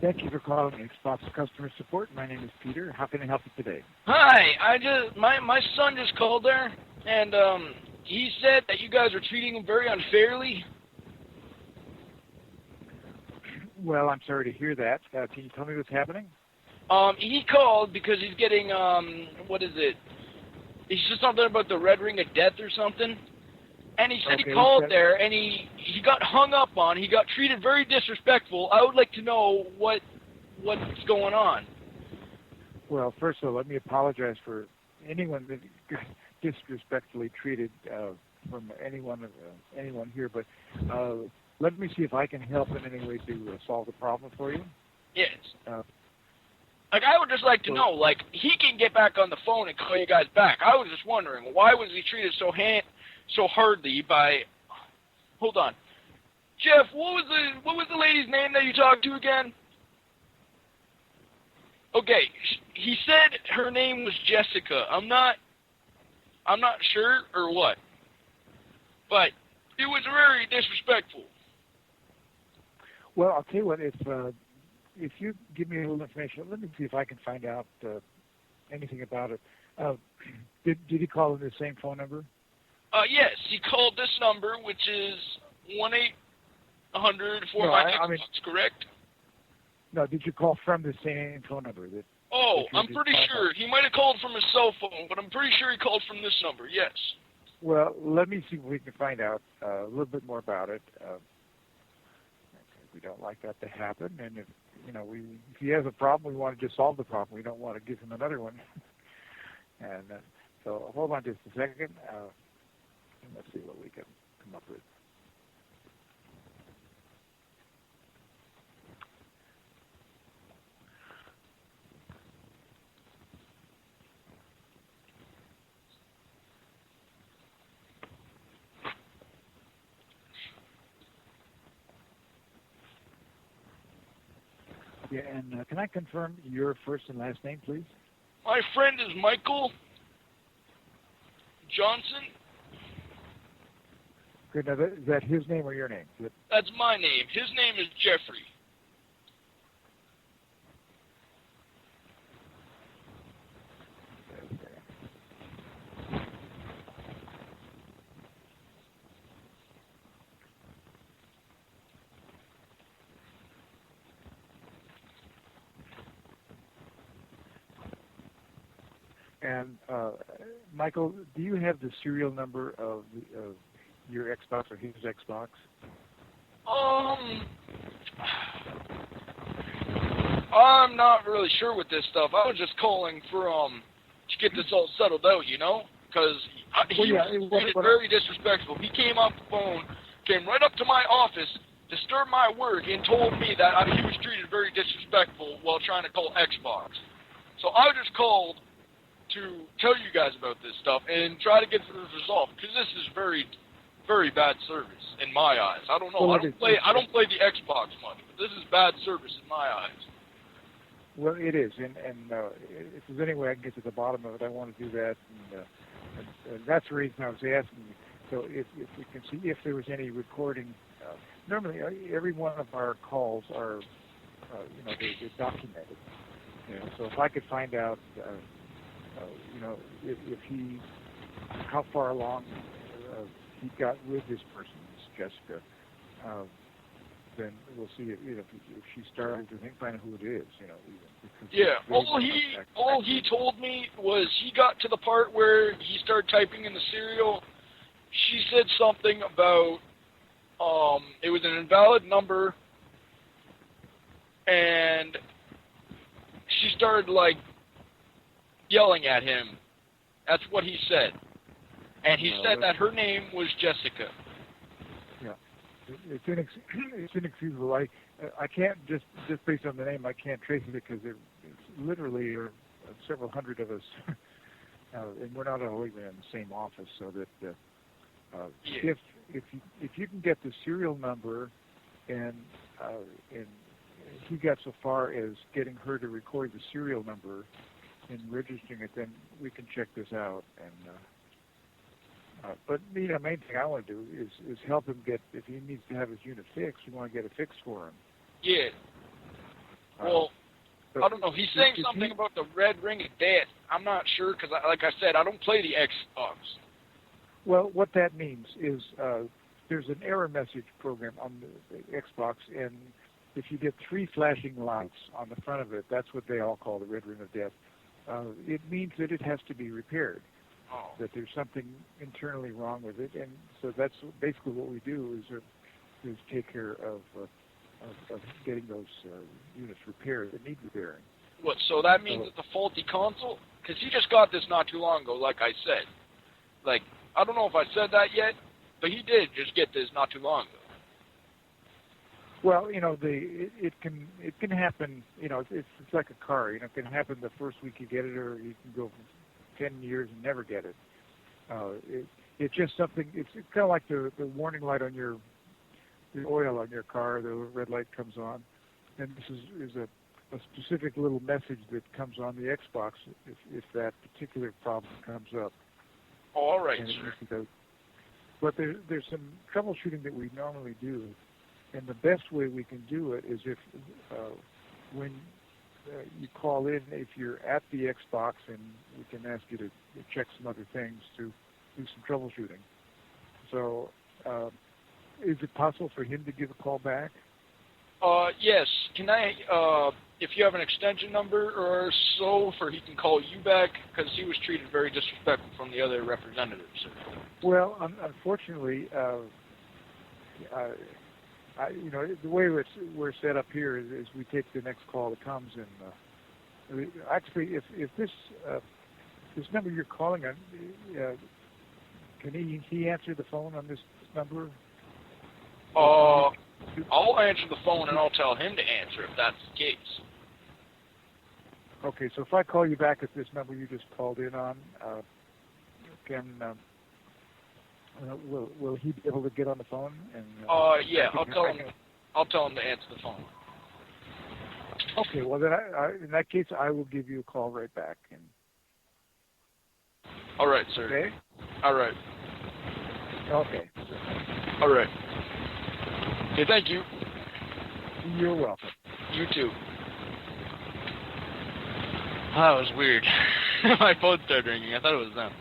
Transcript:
Thank you for calling Xbox Customer Support. My name is Peter. How can I help you today? Hi, my son just called there, and he said that you guys are treating him very unfairly. Well, I'm sorry to hear that. Can you tell me what's happening? He called because he's getting what is it? He said something about the red ring of death or something. And he said he called there, and he got hung up on. He got treated very disrespectful. I would like to know what's going on. Well, first of all, let me apologize for anyone that disrespectfully treated from anyone here. But let me see if I can help in any way to solve the problem for you. Yes. I would just like to know, he can get back on the phone and call you guys back. I was just wondering, why was he treated so hardly by... Hold on. Jeff, what was the lady's name that you talked to again? Okay, he said her name was Jessica. I'm not sure or what. But it was very disrespectful. Well, I'll tell you what, if you give me a little information, let me see if I can find out anything about it. Did he call in the same phone number? Yes, he called this number, which is 1-800-456, correct? No, did you call from the same phone number? I'm pretty sure. He might have called from his cell phone, but I'm pretty sure he called from this number, yes. Well, let me see if we can find out a little bit more about it. We don't like that to happen, and if he has a problem, we want to just solve the problem. We don't want to give him another one. And so hold on just a second. Let's see what we can come up with. Yeah, and can I confirm your first and last name, please? My friend is Michael Johnson. Good. Now, is that his name or your name? That's my name. His name is Jeffrey. And Michael, do you have the serial number of your Xbox or his Xbox? I'm not really sure with this stuff. I was just calling for to get this all settled out, because he was very disrespectful. He came off the phone, came right up to my office, disturbed my work, and told me that he was treated very disrespectful while trying to call Xbox. So I just called to tell you guys about this stuff and try to get this resolved, because this is very, very bad service in my eyes. I don't know. Well, I don't play the Xbox much, but this is bad service in my eyes. Well, it is, and if there's any way I can get to the bottom of it, I want to do that, and that's the reason I was asking you. So if we can see if there was any recording. Normally, every one of our calls are, they're documented. So if I could find out, if he, how far along he got with this person, this Jessica, then we'll see if she started to find out who it is. Yeah. All he told me was he got to the part where he started typing in the serial. She said something about it was an invalid number, and she started yelling at him. That's what he said. And he said that her name was Jessica. Yeah. It's inexcusable. I can't, just based on the name, I can't trace it because there literally are several hundred of us, and we're not all even in the same office, so that if you can get the serial number and he got so far as getting her to record the serial number and registering it, then we can check this out. And but the main thing I want to do is help him get, if he needs to have his unit fixed, we want to get it fixed for him. Yeah. Well, So I don't know. He's saying something about the red ring of death. I'm not sure because, like I said, I don't play the Xbox. Well, what that means is there's an error message program on the Xbox, and if you get 3 flashing lights on the front of it, that's what they all call the red ring of death. It means that it has to be repaired, that there's something internally wrong with it, and so that's basically what we do is take care of getting those units repaired that need repairing. What? So that means it's a faulty console? Because he just got this not too long ago, like I said. Like, I don't know if I said that yet, but he did just get this not too long ago. Well, it can happen. It's like a car. It can happen the first week you get it, or you can go for 10 years and never get it. It's just something. It's kind of like the warning light on the oil on your car. The red light comes on, and this is a specific little message that comes on the Xbox if that particular problem comes up. Oh, all right, and sir. But there's some troubleshooting that we normally do, and the best way we can do it is if when you call in, if you're at the Xbox, and we can ask you to check some other things to do some troubleshooting. So is it possible for him to give a call back? Yes. Can I, if you have an extension number or so, for he can call you back, because he was treated very disrespectful from the other representatives. Well, unfortunately, the way we're set up here is we take the next call that comes, and actually, if this number you're calling on, can he answer the phone on this number? I'll answer the phone and I'll tell him to answer if that's the case. Okay, so if I call you back at this number you just called in on, will he be able to get on the phone? And yeah, I'll tell him to answer the phone. Okay, well then in that case I will give you a call right back. And all right, sir. Okay. All right. Okay. All right. Okay, thank you. You're welcome. You too. That was weird. My phone started ringing. I thought it was them.